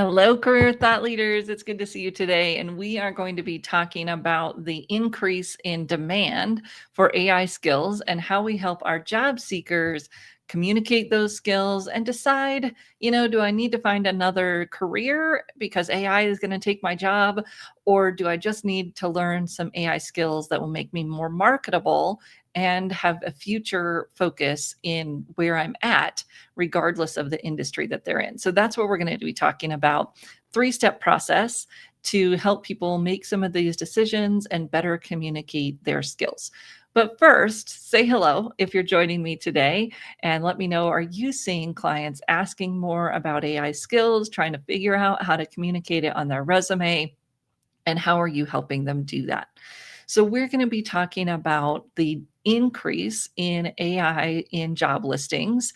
Hello, career thought leaders. It's good to see you today. And we are going to be talking about the increase in demand for AI skills and how we help our job seekers communicate those skills and decide, do I need to find another career because AI is going to take my job? Or do I just need to learn some AI skills that will make me more marketable and have a future focus in where I'm at, regardless of the industry that they're in? So that's what we're going to be talking about. 3-step process to help people make some of these decisions and better communicate their skills. But first, say hello if you're joining me today and let me know, are you seeing clients asking more about AI skills, trying to figure out how to communicate it on their resume? And how are you helping them do that? So we're going to be talking about the increase in AI in job listings,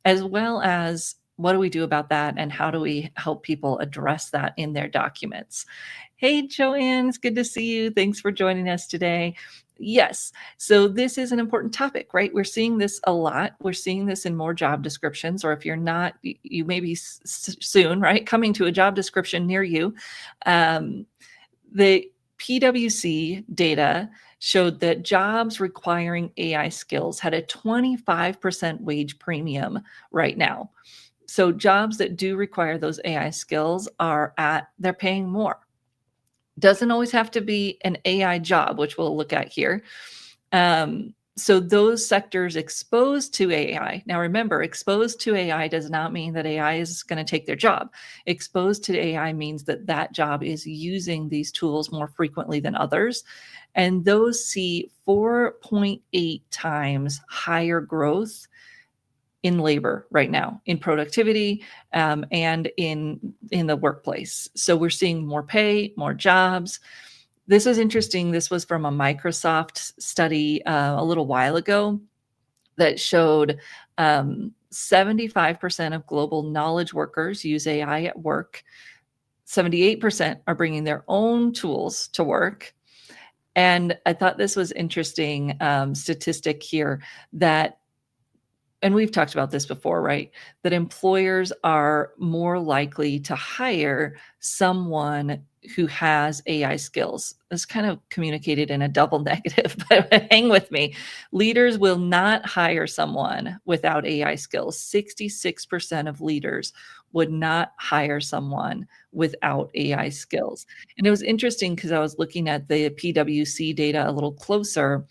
as well as what do we do about that and how do we help people address that in their documents. Hey, Joanne, it's good to see you. Thanks for joining us today. Yes, so this is an important topic, right? We're seeing this a lot. We're seeing this in more job descriptions, or if you're not, you may be soon, right? Coming to a job description near you. The PwC data showed that jobs requiring AI skills had a 25% wage premium right now. So jobs that do require those AI skills they're paying more. Doesn't always have to be an AI job, which we'll look at here. So those sectors exposed to AI, now remember, exposed to AI does not mean that AI is going to take their job. Exposed to AI means that that job is using these tools more frequently than others. And those see 4.8 times higher growth in labor right now, in productivity, and in the workplace. So we're seeing more pay, more jobs. This is interesting. This was from a Microsoft study a little while ago that showed 75% of global knowledge workers use AI at work. 78% are bringing their own tools to work. And I thought this was interesting statistic here that, and we've talked about this before, right? That employers are more likely to hire someone who has AI skills. It's kind of communicated in a double negative, but hang with me. Leaders will not hire someone without AI skills. 66% of leaders would not hire someone without AI skills. And it was interesting because I was looking at the PwC data a little closer,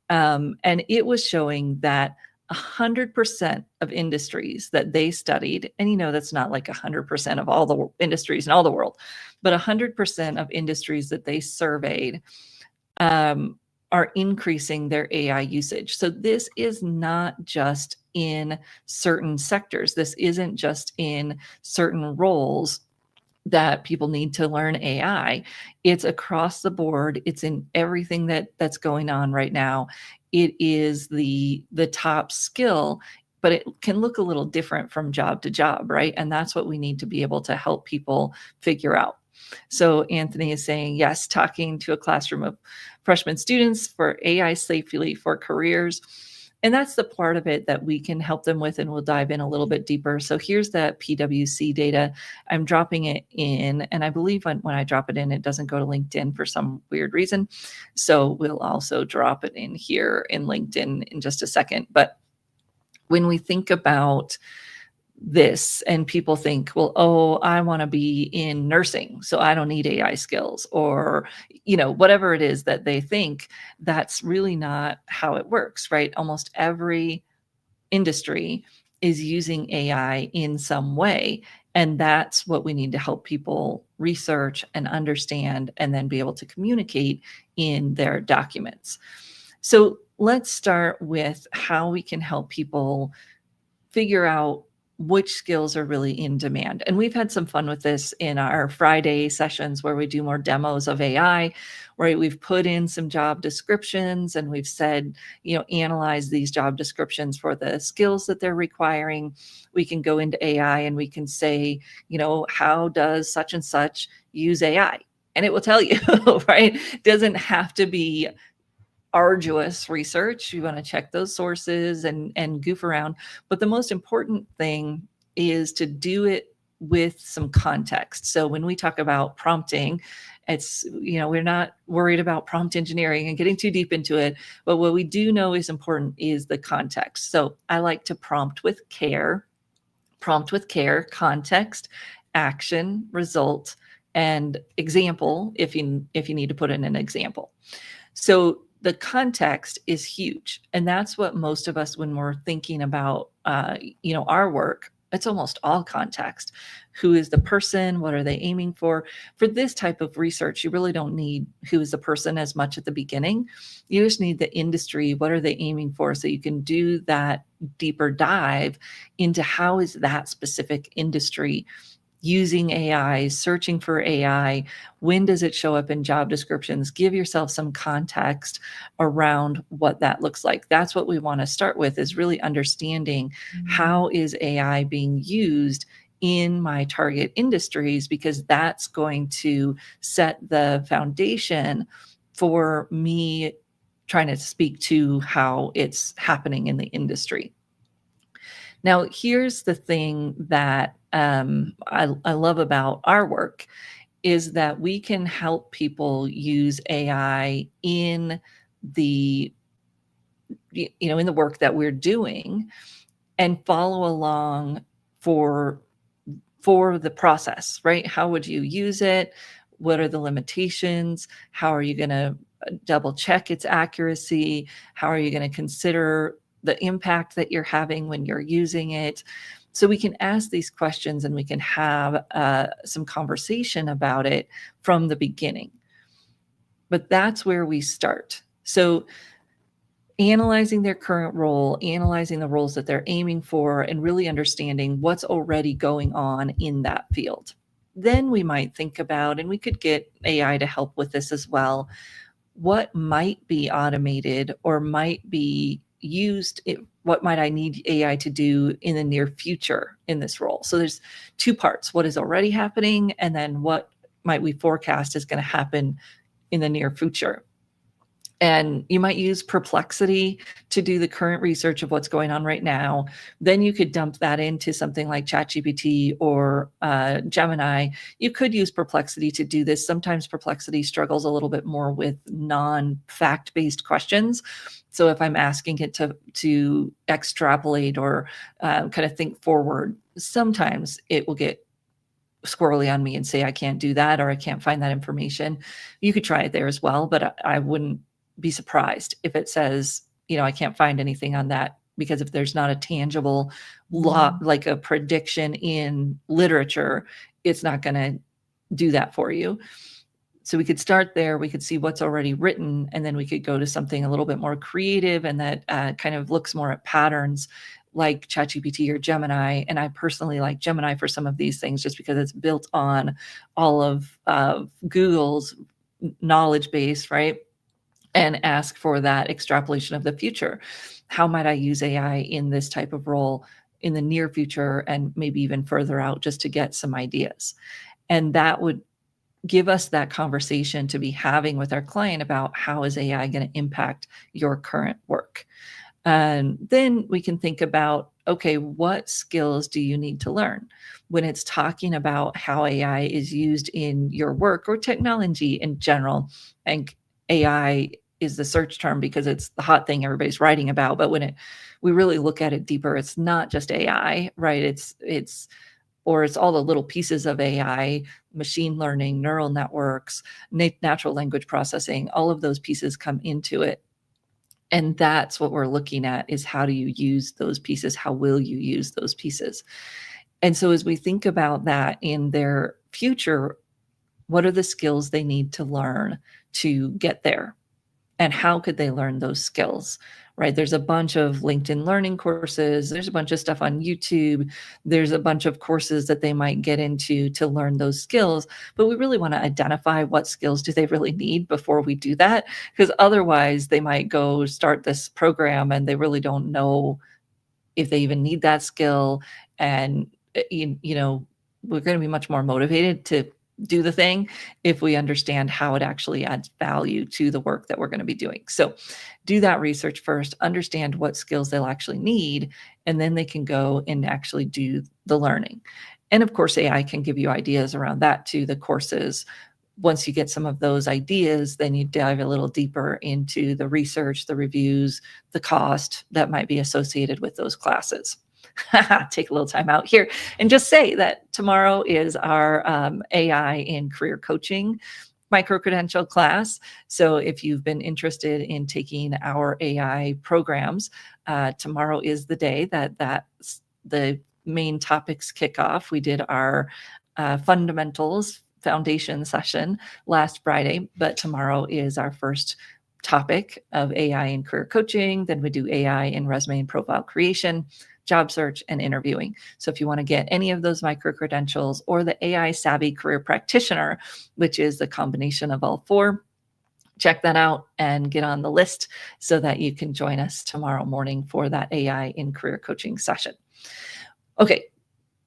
and it was showing that 100% of industries that they studied, and that's not like 100% of all the industries in all the world, but 100% of industries that they surveyed are increasing their AI usage. So this is not just in certain sectors. This isn't just in certain roles that people need to learn AI. It's across the board. It's in everything that's going on right now. It is the top skill, but it can look a little different from job to job, right? And that's what we need to be able to help people figure out. So Anthony is saying, yes, talking to a classroom of freshman students for AI safely for careers. And that's the part of it that we can help them with, and we'll dive in a little bit deeper. So here's the PwC data. I'm dropping it in, and I believe when I drop it in, it doesn't go to LinkedIn for some weird reason. So we'll also drop it in here in LinkedIn in just a second. But when we think about this and people think, well, oh, I want to be in nursing, so I don't need AI skills, or whatever it is that they think, that's really not how it works, right? Almost every industry is using AI in some way, and that's what we need to help people research and understand and then be able to communicate in their documents. So let's start with how we can help people figure out which skills are really in demand. And we've had some fun with this in our Friday sessions where we do more demos of AI, right? We've put in some job descriptions and we've said, analyze these job descriptions for the skills that they're requiring. We can go into AI and we can say, how does such and such use AI? And it will tell you, right? It doesn't have to be arduous research. You want to check those sources and goof around. But the most important thing is to do it with some context. So when we talk about prompting, it's, we're not worried about prompt engineering and getting too deep into it, but what we do know is important is the context. So I like to prompt with care, context, action, result, and example if you need to put in an example. So the context is huge, and that's what most of us, when we're thinking about our work, it's almost all context. Who is the person? What are they aiming for? For this type of research, you really don't need who is the person as much at the beginning. You just need the industry. What are they aiming for? So you can do that deeper dive into how is that specific industry using AI, searching for AI. When does it show up in job descriptions? Give yourself some context around what that looks like. That's what we want to start with, is really understanding how is AI being used in my target industries, because that's going to set the foundation for me trying to speak to how it's happening in the industry. Now, here's the thing that I love about our work is that we can help people use AI in the in the work that we're doing and follow along for the process, right? How would you use it? What are the limitations? How are you going to double check its accuracy? How are you going to consider the impact that you're having when you're using it? So we can ask these questions and we can have some conversation about it from the beginning. But that's where we start. So analyzing their current role, analyzing the roles that they're aiming for, and really understanding what's already going on in that field. Then we might think about, and we could get AI to help with this as well, what might be automated or might be used, what might I need AI to do in the near future in this role? So there's two parts: what is already happening, and then what might we forecast is going to happen in the near future. And you might use Perplexity to do the current research of what's going on right now. Then you could dump that into something like ChatGPT or Gemini. You could use Perplexity to do this. Sometimes Perplexity struggles a little bit more with non-fact-based questions. So if I'm asking it to extrapolate or kind of think forward, sometimes it will get squirrely on me and say I can't do that, or I can't find that information. You could try it there as well, but I wouldn't be surprised if it says, I can't find anything on that, because if there's not a tangible law, like a prediction in literature, it's not going to do that for you. So we could start there. We could see what's already written, and then we could go to something a little bit more creative and that kind of looks more at patterns, like ChatGPT or Gemini. And I personally like Gemini for some of these things, just because it's built on all of Google's knowledge base, right? And ask for that extrapolation of the future. How might I use AI in this type of role in the near future, and maybe even further out, just to get some ideas? And that would give us that conversation to be having with our client about how is AI going to impact your current work. And then we can think about, okay, what skills do you need to learn when it's talking about how AI is used in your work or technology in general? And AI is the search term because it's the hot thing everybody's writing about. But when we really look at it deeper, it's not just AI, right? It's all the little pieces of AI, machine learning, neural networks, natural language processing, all of those pieces come into it. And that's what we're looking at, is how do you use those pieces? How will you use those pieces? And so as we think about that in their future, what are the skills they need to learn to get there? And how could they learn those skills, right? There's a bunch of LinkedIn learning courses. There's a bunch of stuff on YouTube. There's a bunch of courses that they might get into to learn those skills. But we really want to identify what skills do they really need before we do that, because otherwise they might go start this program and they really don't know if they even need that skill. And, we're going to be much more motivated to do the thing if we understand how it actually adds value to the work that we're going to be doing. So do that research first, understand what skills they'll actually need, and then they can go and actually do the learning. And of course, AI can give you ideas around that too, the courses. Once you get some of those ideas, then you dive a little deeper into the research, the reviews, the cost that might be associated with those classes. Take a little time out here and just say that tomorrow is our AI in career coaching micro-credential class. So if you've been interested in taking our AI programs, tomorrow is the day that's the main topics kick off. We did our fundamentals foundation session last Friday, but tomorrow is our first topic of AI in career coaching. Then we do AI in resume and profile creation, job search, and interviewing. So if you want to get any of those micro credentials or the AI savvy career practitioner, which is the combination of all four, check that out and get on the list so that you can join us tomorrow morning for that AI in career coaching session. Okay,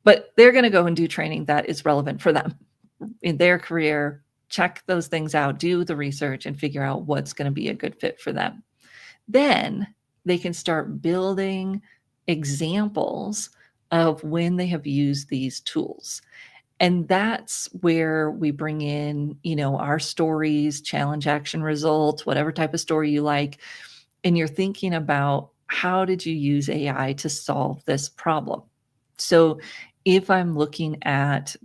but they're going to go and do training that is relevant for them in their career. Check those things out, do the research, and figure out what's going to be a good fit for them. Then they can start building examples of when they have used these tools. And that's where we bring in, our stories, challenge, action, result, whatever type of story you like. And you're thinking about, how did you use AI to solve this problem? So if I'm looking at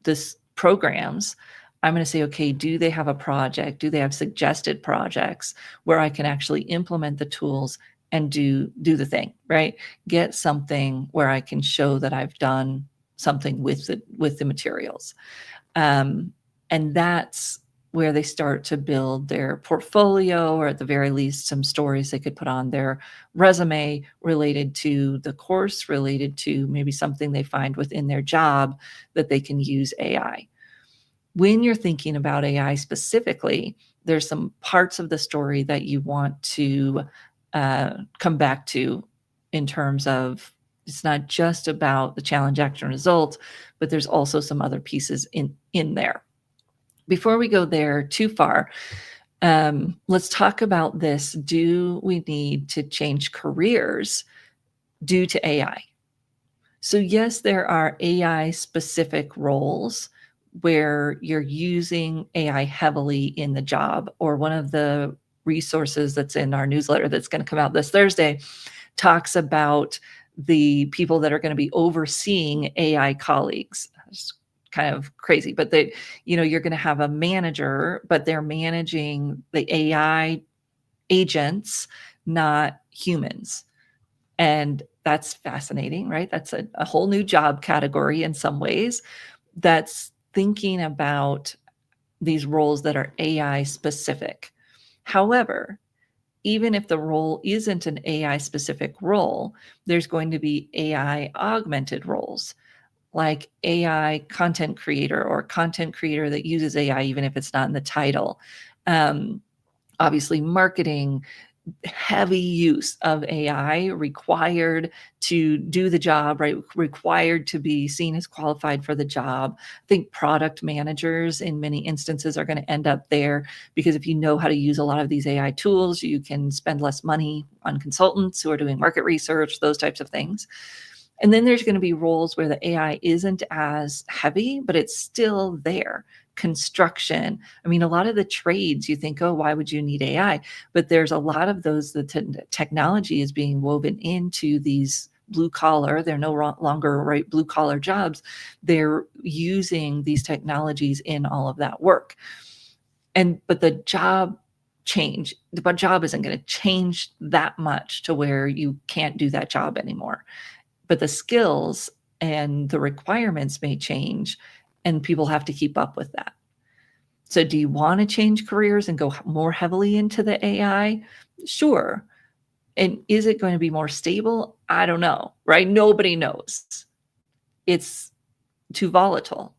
this programs, I'm going to say, okay, do they have a project? Do they have suggested projects where I can actually implement the tools and do the thing, right? Get something where I can show that I've done something with the materials. And that's where they start to build their portfolio, or at the very least, some stories they could put on their resume related to the course, related to maybe something they find within their job that they can use AI. When you're thinking about AI specifically, there's some parts of the story that you want to come back to, in terms of, it's not just about the challenge, action, result, but there's also some other pieces in there. Before we go there too far, let's talk about this. Do we need to change careers due to AI? So yes, there are AI specific roles where you're using AI heavily in the job, or one of the resources that's in our newsletter that's going to come out this Thursday talks about the people that are going to be overseeing AI colleagues. It's kind of crazy, but you're going to have a manager, but they're managing the AI agents, not humans. And that's fascinating, right? That's a whole new job category in some ways, that's thinking about these roles that are AI specific. However, even if the role isn't an AI specific role, there's going to be AI augmented roles, like AI content creator, or content creator that uses AI, even if it's not in the title. Obviously, marketing, heavy use of AI required to do the job, right? Required to be seen as qualified for the job. I think product managers in many instances are going to end up there, because if you know how to use a lot of these AI tools, you can spend less money on consultants who are doing market research, those types of things. And then there's going to be roles where the AI isn't as heavy, but it's still there. Construction. I mean, a lot of the trades, you think, oh, why would you need AI? But there's a lot of those, the technology is being woven into these blue collar. They're no longer, right, blue collar jobs. They're using these technologies in all of that work. But the job isn't going to change that much to where you can't do that job anymore. But the skills and the requirements may change, and people have to keep up with that. So do you want to change careers and go more heavily into the AI? Sure. And is it going to be more stable? I don't know, right? Nobody knows. It's too volatile.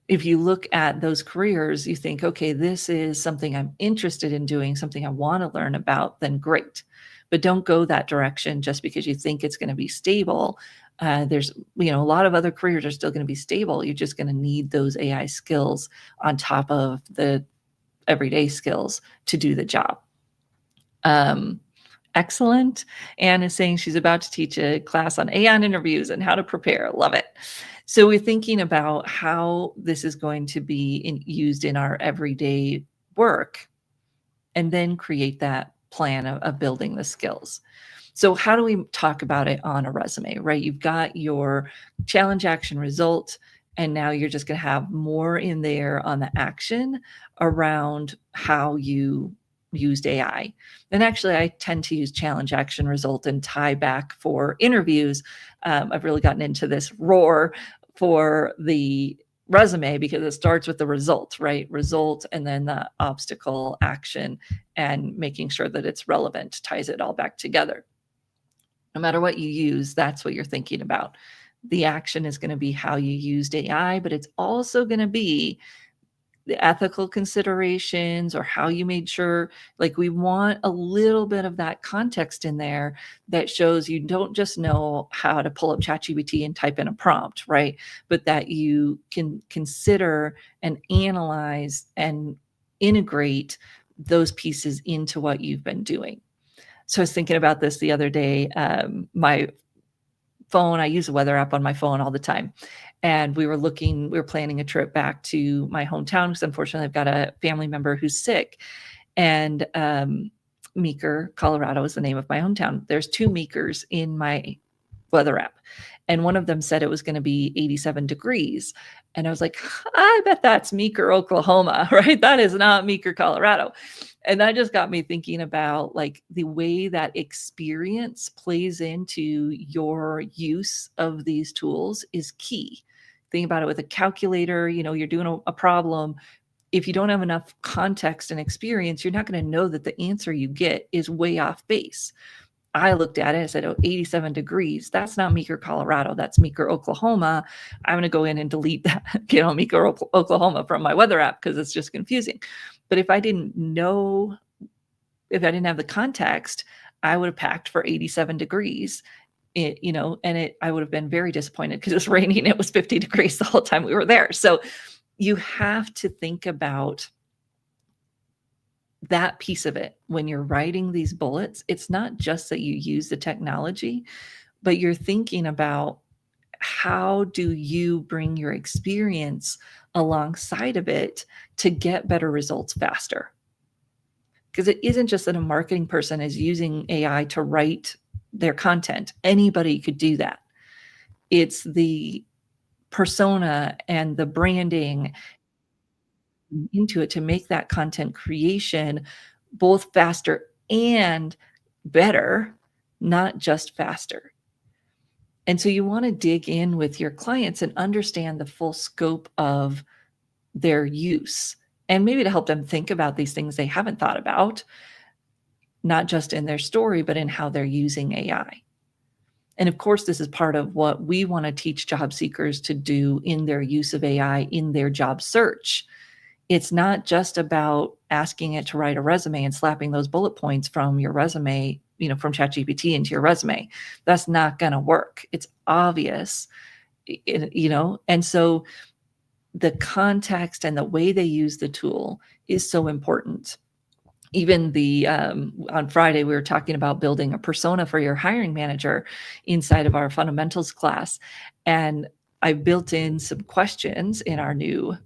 If you look at those careers, you think, okay, this is something I'm interested in doing, something I want to learn about, then great. But don't go that direction just because you think it's going to be stable. There's, a lot of other careers are still going to be stable. You're just going to need those AI skills on top of the everyday skills to do the job. Excellent. Anne is saying she's about to teach a class on AI interviews and how to prepare. Love it. So we're thinking about how this is going to be used in our everyday work, and then create that plan of building the skills. So how do we talk about it on a resume, right? You've got your challenge, action, result, and now you're just going to have more in there on the action around how you used AI. And actually, I tend to use challenge, action, result, and tie back for interviews. I've really gotten into this roar for the resume because it starts with the result, right? Result, and then the obstacle, action, and making sure that it's relevant, ties it all back together. No matter what you use, that's what you're thinking about. The action is going to be how you used AI, but it's also going to be the ethical considerations or how you made sure, like, we want a little bit of that context in there that shows you don't just know how to pull up ChatGPT and type in a prompt, right? But that you can consider and analyze and integrate those pieces into what you've been doing. So I was thinking about this the other day. My phone, I use a weather app on my phone all the time. And we were planning a trip back to my hometown because unfortunately I've got a family member who's sick. And Meeker, Colorado is the name of my hometown. There's 2 Meekers in my weather app. And one of them said it was going to be 87 degrees. And I was like, I bet that's Meeker, Oklahoma, right? That is not Meeker, Colorado. And that just got me thinking about like the way that experience plays into your use of these tools is key. Think about it with a calculator, you're doing a problem. If you don't have enough context and experience, you're not going to know that the answer you get is way off base. I looked at it and said, 87 degrees. That's not Meeker, Colorado. That's Meeker, Oklahoma. I'm going to go in and delete that, Meeker, Oklahoma from my weather app because it's just confusing. But if I didn't have the context, I would have packed for 87 degrees. I would have been very disappointed because it was raining. It was 50 degrees the whole time we were there. So you have to think about that piece of it when you're writing these bullets. It's not just that you use the technology, but you're thinking about how do you bring your experience alongside of it to get better results faster. Because it isn't just that a marketing person is using AI to write their content. Anybody could do that. It's the persona and the branding into it to make that content creation both faster and better, not just faster. And so you want to dig in with your clients and understand the full scope of their use, and maybe to help them think about these things they haven't thought about, not just in their story, but in how they're using AI. And of course, this is part of what we want to teach job seekers to do in their use of AI in their job search. It's not just about asking it to write a resume and slapping those bullet points from your resume, from ChatGPT into your resume. That's not going to work. It's obvious, and so the context and the way they use the tool is so important. Even on Friday, we were talking about building a persona for your hiring manager inside of our fundamentals class. And I built in some questions in our new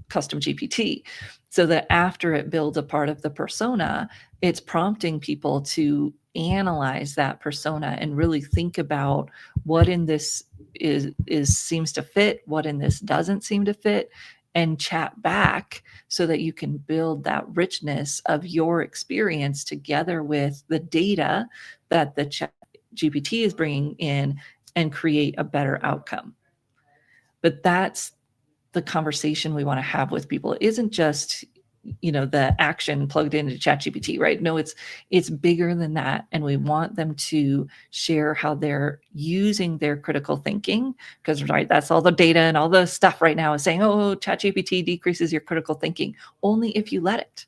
custom GPT so that after it builds a part of the persona, it's prompting people to analyze that persona and really think about what in this is seems to fit, what in this doesn't seem to fit, and chat back so that you can build that richness of your experience together with the data that the chat GPT is bringing in and create a better outcome. But that's the conversation we want to have with people. It isn't just, the action plugged into ChatGPT, right? No, it's bigger than that. And we want them to share how they're using their critical thinking, because, right, that's all the data and all the stuff right now is saying, oh, ChatGPT decreases your critical thinking. Only if you let it.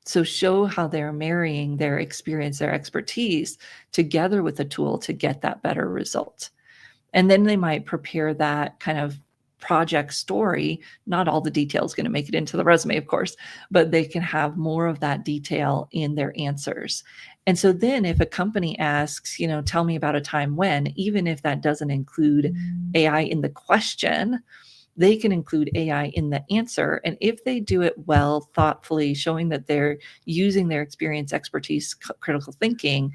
So show how they're marrying their experience, their expertise together with the tool to get that better result. And then they might prepare that kind of project story. Not all the detail is going to make it into the resume, of course, but they can have more of that detail in their answers. And so then if a company asks, tell me about a time when, even if that doesn't include AI in the question, they can include AI in the answer. And if they do it well, thoughtfully, showing that they're using their experience, expertise, critical thinking,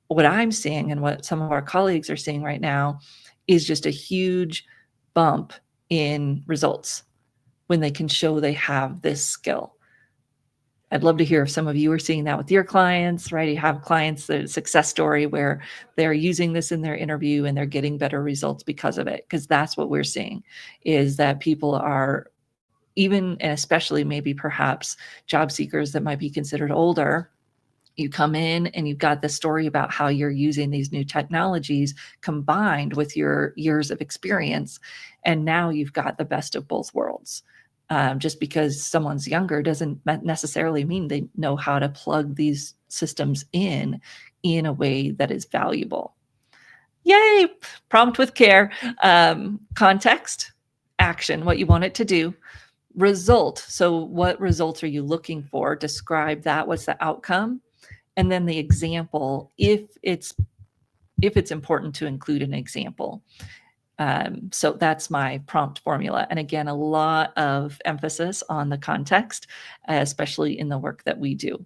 what I'm seeing and what some of our colleagues are seeing right now is just a huge bump in results when they can show they have this skill. I'd love to hear if some of you are seeing that with your clients, right? You have clients, the success story where they're using this in their interview and they're getting better results because of it. Because that's what we're seeing, is that people are, even and especially maybe perhaps job seekers that might be considered older, you come in and you've got this story about how you're using these new technologies combined with your years of experience. And now you've got the best of both worlds. Just because someone's younger doesn't necessarily mean they know how to plug these systems in a way that is valuable. Yay! Prompt with care. Context, action, what you want it to do. Result. So what results are you looking for? Describe that. What's the outcome? And then the example, if it's important to include an example. So that's my prompt formula. And again, a lot of emphasis on the context, especially in the work that we do.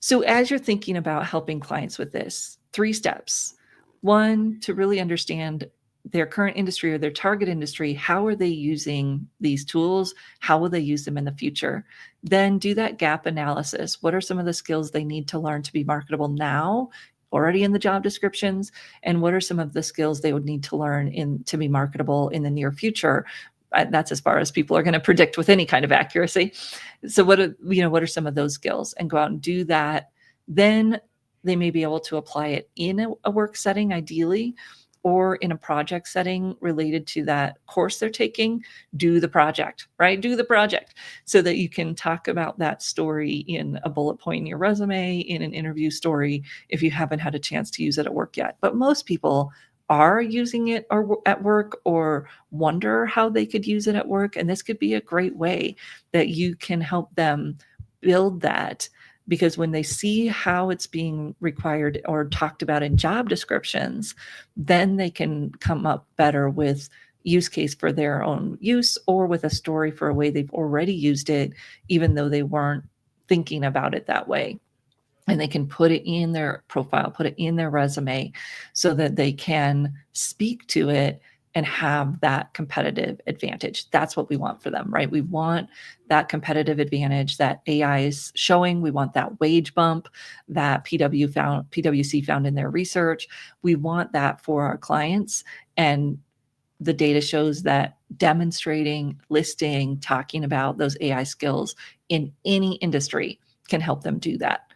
So as you're thinking about helping clients with this, 3 steps. 1, to really understand their current industry or their target industry. How are they using these tools? How will they use them in the future? Then do that gap analysis. What are some of the skills they need to learn to be marketable now, already in the job descriptions? And what are some of the skills they would need to learn to be marketable in the near future? That's as far as people are going to predict with any kind of accuracy. So what are some of those skills? And go out and do that. Then they may be able to apply it in a work setting, ideally, or in a project setting related to that course they're taking. Do the project, right? Do the project so that you can talk about that story in a bullet point in your resume, in an interview story, if you haven't had a chance to use it at work yet. But most people are using it at work or wonder how they could use it at work. And this could be a great way that you can help them build that, because when they see how it's being required or talked about in job descriptions, then they can come up better with use case for their own use, or with a story for a way they've already used it, even though they weren't thinking about it that way. And they can put it in their profile, put it in their resume, so that they can speak to it and have that competitive advantage. That's what we want for them, right? We want that competitive advantage that AI is showing. We want that wage bump that PwC found in their research. We want that for our clients. And the data shows that demonstrating, listing, talking about those AI skills in any industry can help them do that.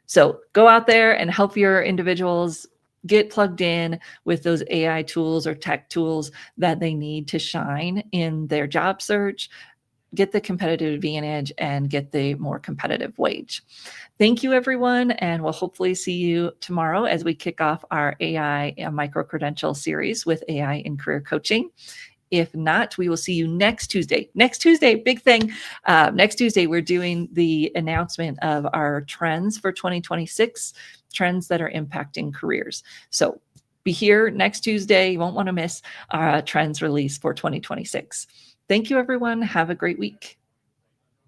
So go out there and help your individuals get plugged in with those AI tools or tech tools that they need to shine in their job search, get the competitive advantage, and get the more competitive wage. Thank you, everyone. And we'll hopefully see you tomorrow as we kick off our AI micro-credential series with AI in career coaching. If not, we will see you next Tuesday. Next Tuesday, big thing. Next Tuesday, we're doing the announcement of our trends for 2026, trends that are impacting careers. So be here next Tuesday. You won't want to miss our trends release for 2026. Thank you, everyone. Have a great week.